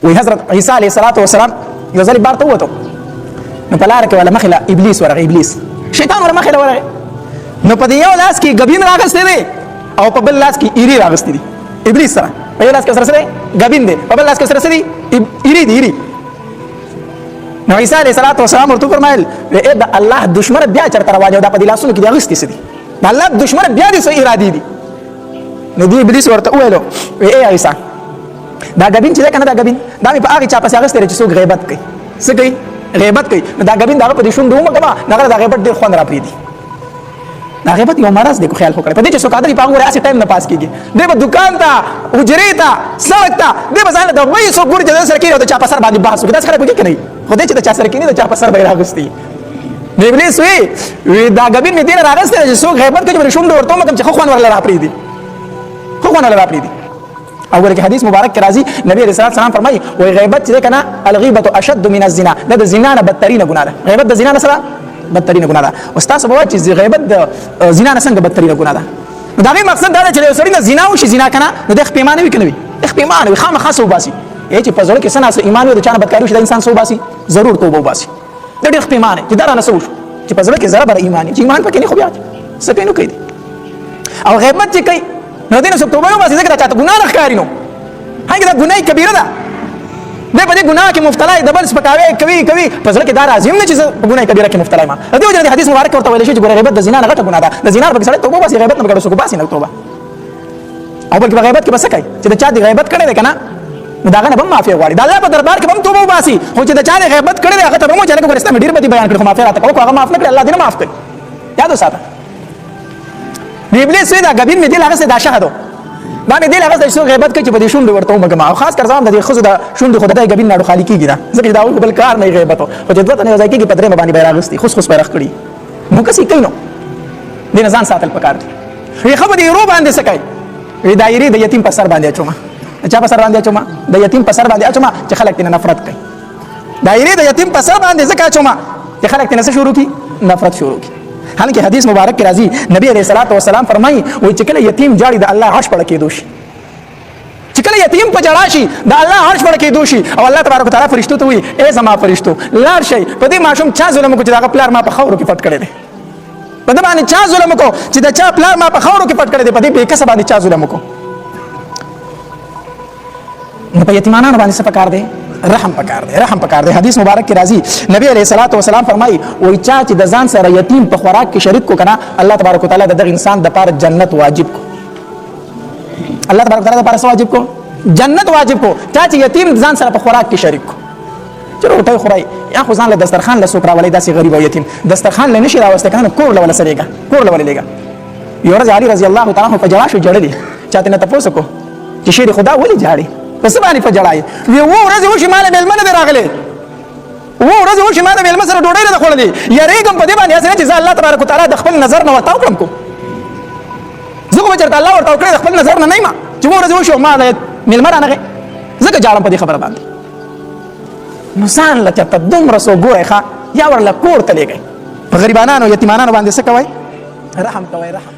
وی حضرت عیسی علیه السلام یو ځل بار ته ووتو نو په لاره کې ولا مخې له ابلیس ورغی، ابلیس شیطان ور مخې له ورغی، نو په یو لاس کې غبین راغستی دی او په بل لاس کې ایری راغستی دی. ابلیس سره په یو لاس کې سره غبین دی، په بل لاس کې سره ایری دی ایری. نو عیسی علیه السلام ورته فرمایل اے د الله دشمن بیا چرته راوځي دا په دې لاسونو کې دی اغستی سي دي، د الله دشمن بیا دې سو ارادي دي. نو دی ابلیس ورته ویلو اے عیسی دا غبین چې کنه دا غبین دا په هغه چا پسې اغستی چې څوک غیبت کوي، څه کوي غیبت کوي، نو دا غبین دا په دې شوند دومره کما نه دا غیبت ډیر خوند را پریدي. دا غیبت یو مرض دی، کو خیال وکړئ په دې چې څوک ادري په هغه راسي ټایم نه پاس کیږي، دی په دکان ته حجرې ته سړک ته دی په ځان د وایي څوک ګور چې سره کېږي او چا په سر باندې بحث وکړي، دا څه خبره کوي خدای چې د چا سره کېنی د چا په سر باندې راغستی. نو ابلیس وی دا غبین دې راغستی چې څوک غیبت کوي شوند ورته مګم چې خو خوان ورل را پریدي، خو خوان ورل را پریدي. او ورته حدیث مبارک کې راځي نبی رسول الله سلام فرمایي وای غیبت چې کنه الغیبه اشد من الزنا، دا د زنا نه بدترینه ګناه ده، غیبت د زنا نه سره بدترینه ګناه ده. او تاسو به وایي چې غیبت د زنا نه څنګه بدترینه ګناه ده. دا غي مقصد دا چې یو سړی نه زنا وشي زنا کنه نو د خپېمانه وي کنه وي خپېمانه وي خامخا سو باسي چې په ځړ کې سنا سو ایمان وي د چانه بدکاری وشي د انسان سو باسي ضرور توبه وباسي. د دې خپېمانه چې دا نه سو چې په ځړ کې زړه بر ایمان چې ایمان پکې نه خو بیا څه پېنو کوي. او غیبت چې کوي نو دینه سو توبه وباسي ځکه چې ګناه نه ښکاری نو هغه د ګناه کبیره ده، د په دې ګناه کې مبتلا د بل سپکاوي کوي په ځل کې دا راځي هم نه چې په ګناه کبیره کې مبتلا ما. د دې وجه حدیث مبارک ورته ویل شي چې غیبت د زنا نه غټه ګناه ده، د زنا په سره توبه واسي غیبت نه بغیر سو باسي نه توبه. او بلکې غیبت کې بس کوي چې د چا دی غیبت کړي ده کنه نو داغه نه به معافي غواړي، د الله په دربار کې هم توبه وباسي، خو چې د چا دی غیبت کړي ده هغه ته مو چې هغه ورسته ډیر به بیان کړي خو معافي راته کوي هغه معاف نه کړي الله دې نه معاف کړي. یاد وساته ابلیس دا غبین می دل هغه څه دا شهادو دا مې دل هغه څه غیبت کوي چې په دې شونډ ورته ومګم او خاص کر ځان د خزو د شونډ خدای غبین نه خالی کیږي دا ځکه دا بل کار نه غیبت او چې دوته نه ځای کیږي پدری باندې بیراغستی خص بیرغ کړي مو کسي کینو دین ځان ساتل پکار دي. وی خبر دی رو باندې سکای وی دایری د یتیم په سر باندې اچوما، چا په سر باندې اچوما د یتیم په سر باندې اچوما چې خلک تنه نفرت کوي. دایری د یتیم په سر باندې زکه اچوما چې خلک تنه شروع کی نفرت شروع کی. حالانکه حدیث مبارک کې راځي نبی علیہ الصلوۃ والسلام فرمایي وای چې کله یتیم جاړي د الله عرش پړ کې دوشي، چې کله یتیم په جړا شي د الله عرش پړ کې دوشي او الله تبارک وتعالى فرشتو ته وي اے زما فرشتو لار شي په دې ماشوم چا ظلم کو چې دا پلار ما په خاورو کې پټ کړی دی، په دې باندې چا ظلم کو چې دا چا پلار ما په خاورو کې پټ کړی دی، په دې به کس باندې چا ظلم کو. نو په یتیمانو باندې څه پکار دی؟ رحم پکار دی، رحم پکار دی. حدیث مبارک کې راځي نبی علیہ الصلوۃ والسلام فرمایي وای چا چې د ځان سره یتیم په خوراک کې شریک کو کنه الله تبارک وتعالى دغه انسان د پاره جنت واجب کو، الله تبارک وتعالى د پاره واجب کو جنت واجب کو. چا چې یتیم ځان سره په خوراک کې شریک کو چې روټي خورای یا خو ځان له دسترخوان له سوکرا ولې داسې غریب او یتیم دسترخوان له نشي راوسته کنه کور له ولا سرېګا کور له ولې لګا. یو ورځ علي رضی الله تعالی عنہ په جړا شو جړلې چاته نه تاسو کو چې شیر خدا ولې جاړي پس باندې په جړای وی و ورځ وشي مال ملمنه دراغله و ورځ وشي مال ملمنه سره ډوډۍ نه خورلې یریګم په دې باندې اسنه چې الله تبارک وتعالى د خپل نظر نه ورتاو کړم کو زه کوم چرته الله ورتاو کړی د خپل نظر نه ما چې و ورځ وشي مال ملمنه نه زکه جاړم په دې خبره باندې نو ځان لا چرته دومره سو ګوره ښا یا ورله کور ته لګي په غریبانو یتیمانو باندې څه کوي رحم کوي رحم